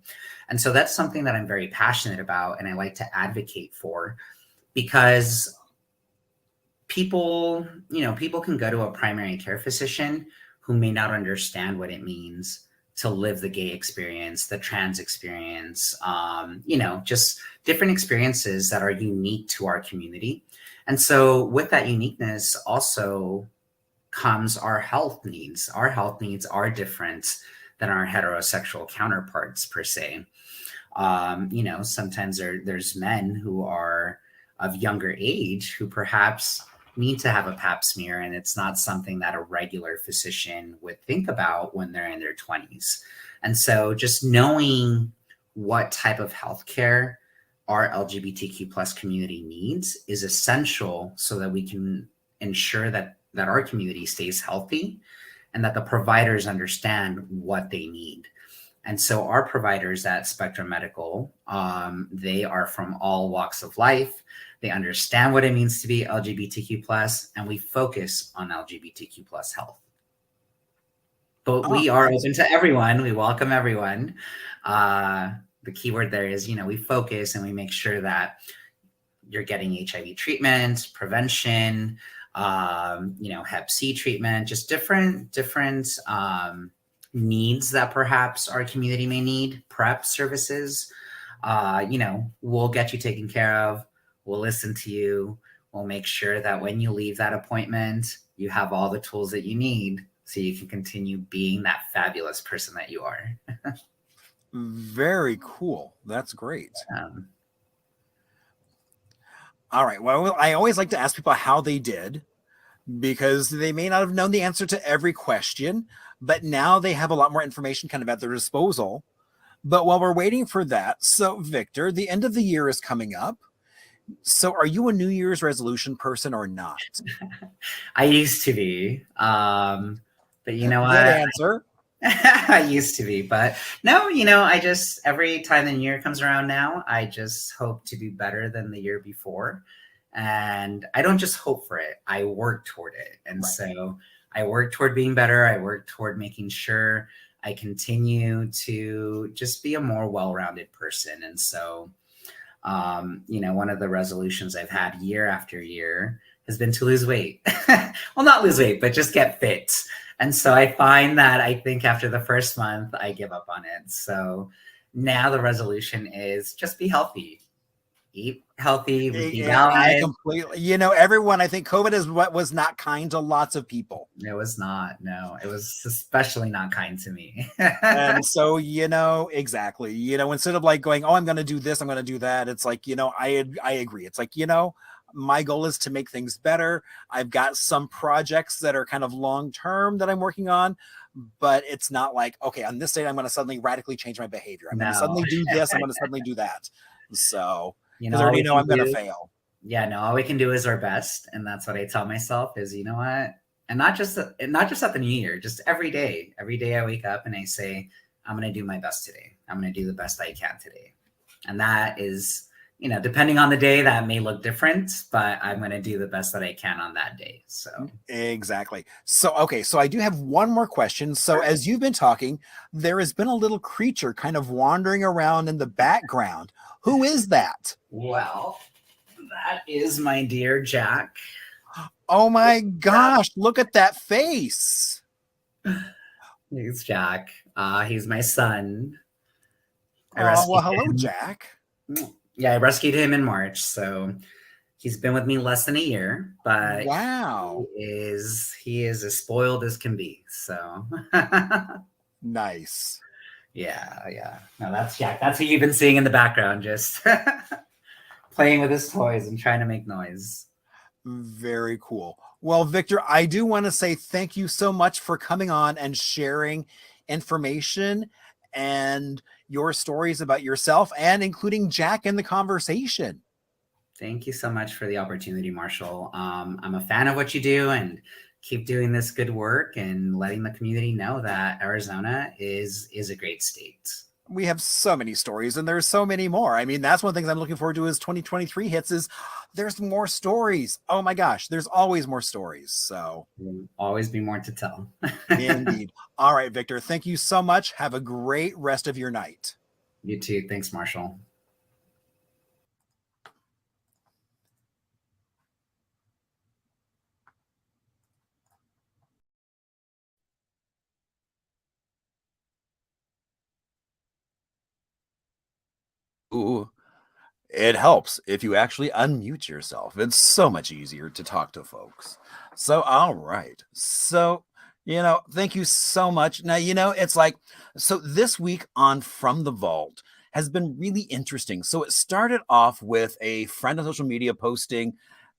D: And so that's something that I'm very passionate about and I like to advocate for, because people can go to a primary care physician who may not understand what it means to live the gay experience, the trans experience, just different experiences that are unique to our community. And so with that uniqueness also comes our health needs. Our health needs are different than our heterosexual counterparts per se. Sometimes there's men who are of younger age who perhaps need to have a pap smear, and it's not something that a regular physician would think about when they're in their 20s. And so just knowing what type of healthcare our LGBTQ plus community needs is essential so that we can ensure that our community stays healthy and that the providers understand what they need. And so our providers at Spectrum Medical, they are from all walks of life. They understand what it means to be LGBTQ plus, and we focus on LGBTQ plus health. But we are open to everyone. We welcome everyone. The key word there is, we focus and we make sure that you're getting HIV treatment, prevention, Hep C treatment, just different needs that perhaps our community may need, PrEP services. We'll get you taken care of. We'll listen to you. We'll make sure that when you leave that appointment, you have all the tools that you need so you can continue being that fabulous person that you are.
C: Very cool. That's great. All right. Well, I always like to ask people how they did, because they may not have known the answer to every question, but now they have a lot more information kind of at their disposal. But while we're waiting for that, so Victor, the end of the year is coming up. So are you a New Year's resolution person or not?
D: I used to be. But you know what?
C: Good answer.
D: I used to be, but no, I just, every time the new year comes around now, I just hope to do better than the year before. And I don't just hope for it, I work toward it. And so I work toward being better. I work toward making sure I continue to just be a more well-rounded person. And so, one of the resolutions I've had year after year has been to lose weight. Well, not lose weight, but just get fit. And so I find that I think after the first month, I give up on it. So now the resolution is just be healthy. Eat healthy. Be
C: I completely, everyone, I think COVID was not kind to lots of people.
D: It was not. No, it was especially not kind to me.
C: And so, exactly, instead of like going, oh, I'm going to do this, I'm going to do that. It's like, I agree. It's like, my goal is to make things better. I've got some projects that are kind of long-term that I'm working on, but it's not like, okay, on this date, I'm going to suddenly radically change my behavior. I'm going to suddenly do this. I'm going to suddenly do that. So, because I already know I'm going to fail.
D: Yeah, no, all we can do is our best. And that's what I tell myself is, you know what? And not just at the new year, just every day I wake up and I say, I'm going to do my best today. I'm going to do the best I can today. And that is, depending on the day, that may look different, but I'm going to do the best that I can on that day. So
C: exactly. So, okay. So I do have one more question. So as you've been talking, there has been a little creature kind of wandering around in the background. Who is that?
D: Well, that is my dear Jack.
C: Oh my gosh. Look at that face.
D: He's Jack. He's my son.
C: Hello, Jack.
D: Yeah, I rescued him in March, so he's been with me less than a year, but
C: wow,
D: he is as spoiled as can be. So
C: nice.
D: Yeah. No, that's Jack. That's who you've been seeing in the background, just playing with his toys and trying to make noise.
C: Very cool. Well, Victor, I do want to say thank you so much for coming on and sharing information and your stories about yourself and including Jack in the conversation.
D: Thank you so much for the opportunity, Marshall. I'm a fan of what you do, and keep doing this good work and letting the community know that Arizona is a great state.
C: We have so many stories and there's so many more. I mean, that's one of the things I'm looking forward to as 2023 hits is there's more stories. Oh my gosh, there's always more stories. So
D: there'll always be more to tell.
C: Indeed. All right, Victor, thank you so much. Have a great rest of your night.
D: You too. Thanks, Marshall.
C: Ooh, it helps if you actually unmute yourself. It's so much easier to talk to folks. So, all right. So, thank you so much. Now, it's like, so this week on From the Vault has been really interesting. So it started off with a friend on social media posting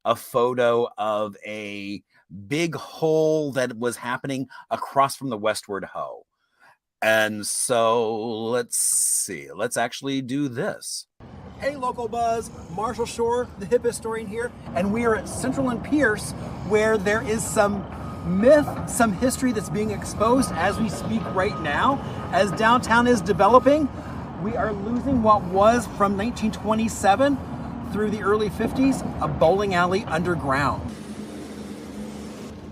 C: a photo of a big hole that was happening across from the Westward Ho. And so let's see. Let's actually do this. Hey, Local Buzz, Marshall Shore, the hip historian here, and we are at Central and Pierce, where there is some myth, some history that's being exposed as we speak right now. As downtown is developing, we are losing what was from 1927 through the early 50s, a bowling alley underground.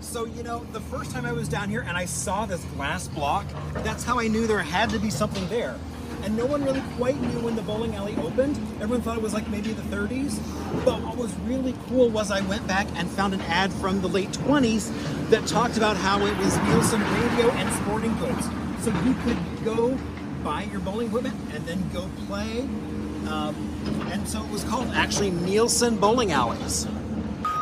C: So, the first time I was down here and I saw this glass block, that's how I knew there had to be something there.
E: and no one really quite knew when the bowling alley opened. Everyone thought it was like maybe the 30s. But what was really cool was I went back and found an ad from the late 20s that talked about how it was Nielsen Radio and Sporting Goods. So you could go buy your bowling equipment and then go play. And so it was called actually Nielsen Bowling Alleys.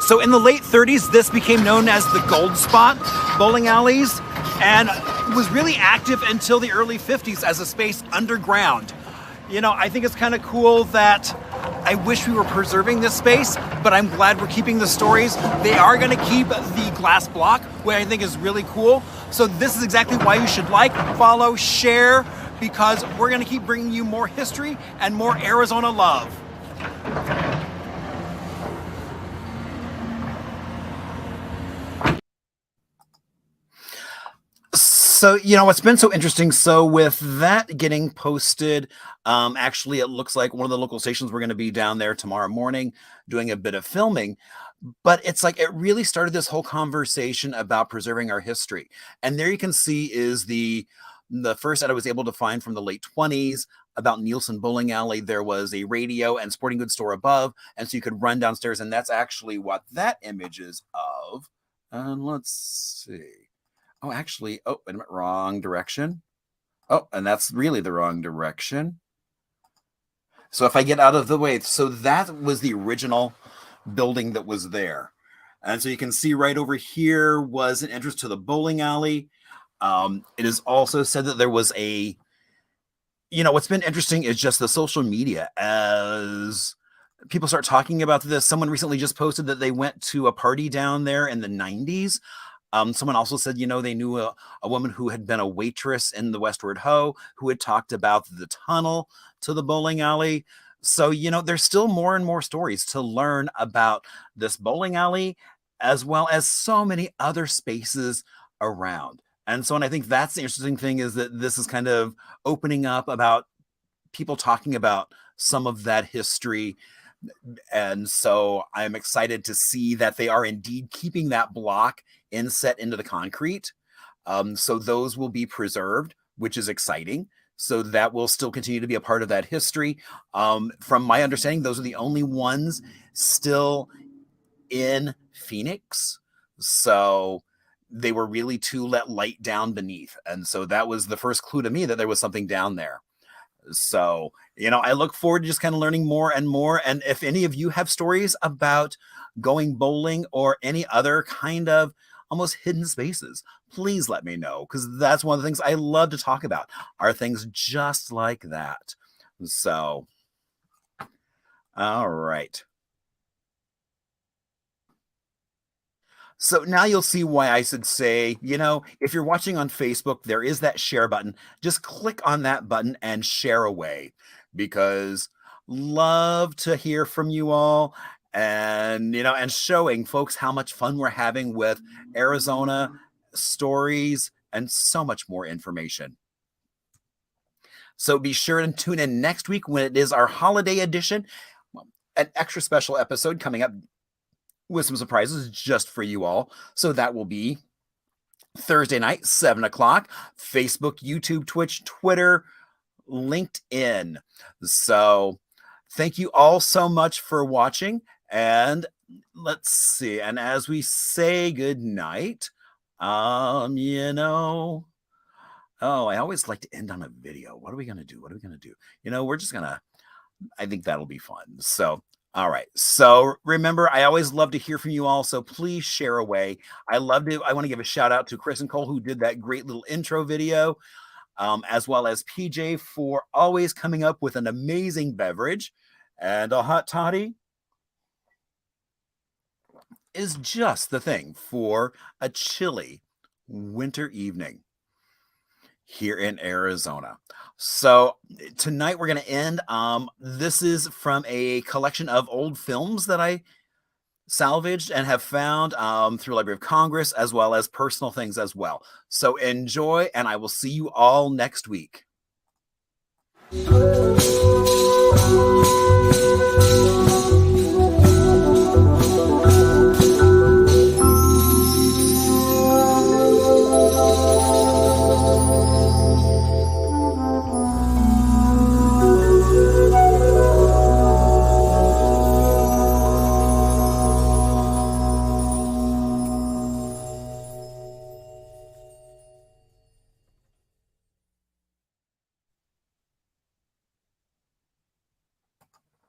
E: So in the late 30s, this became known as the Gold Spot Bowling Alleys, and was really active until the early 50s as a space underground. You know, I think it's kind of cool that I wish we were preserving this space, but I'm glad we're keeping the stories. They are going to keep the glass block, which I think is really cool. So this is exactly why you should like, follow, share, because we're going to keep bringing you more history and more Arizona love.
C: So, you know, it's been so interesting. So with that getting posted, actually, it looks like one of the local stations, we're going to be down there tomorrow morning doing a bit of filming. But it's like it really started this whole conversation about preserving our history. And there you can see is the first ad I was able to find from the late 20s about Nielsen Bowling Alley. There was a radio and sporting goods store above. And so you could run downstairs. And that's actually what that image is of. And let's see. Oh, actually, oh, wait a minute, wrong direction. Oh, and that's really the wrong direction. So if I get out of the way, so that was the original building that was there. And so you can see right over here was an entrance to the bowling alley. It is also said that there was a, you know, what's been interesting is just the social media as people start talking about this. Someone recently just posted that they went to a party down there in the 90s. Someone also said, you know, they knew a woman who had been a waitress in the Westward Ho who had talked about the tunnel to the bowling alley. So, you know, there's still more and more stories to learn about this bowling alley, as well as so many other spaces around. And so, and I think that's the interesting thing is that this is kind of opening up about people talking about some of that history. And so I'm excited to see that they are indeed keeping that block inset into the concrete. So those will be preserved, which is exciting. So that will still continue to be a part of that history. From my understanding, those are the only ones still in Phoenix. So they were really to let light down beneath. And so that was the first clue to me that there was something down there. So, you know, I look forward to just kind of learning more and more. And if any of you have stories about going bowling or any other kind of almost hidden spaces, please let me know, because that's one of the things I love to talk about are things just like that. So, all right. So now you'll see why I should say, you know, if you're watching on Facebook, there is that share button. Just click on that button and share away, because love to hear from you all and, you know, and showing folks how much fun we're having with Arizona stories and so much more information. So be sure to tune in next week when it is our holiday edition, an extra special episode coming up with some surprises just for you all. So that will be Thursday night, 7 o'clock, Facebook, YouTube, Twitch, Twitter, LinkedIn. So thank you all so much for watching. And let's see. And as we say good night, you know, oh, I always like to end on a video. What are we going to do? What are we going to do? You know, we're just going to, I think that'll be fun. So all right. So remember, I always love to hear from you all. So please share away. I want to give a shout out to Chris and Cole, who did that great little intro video, as well as PJ for always coming up with an amazing beverage. And a hot toddy is just the thing for a chilly winter evening here in Arizona. So tonight we're going to end. This is from a collection of old films that I salvaged and have found through Library of Congress, as well as personal things as well. So enjoy, and I will see you all next week.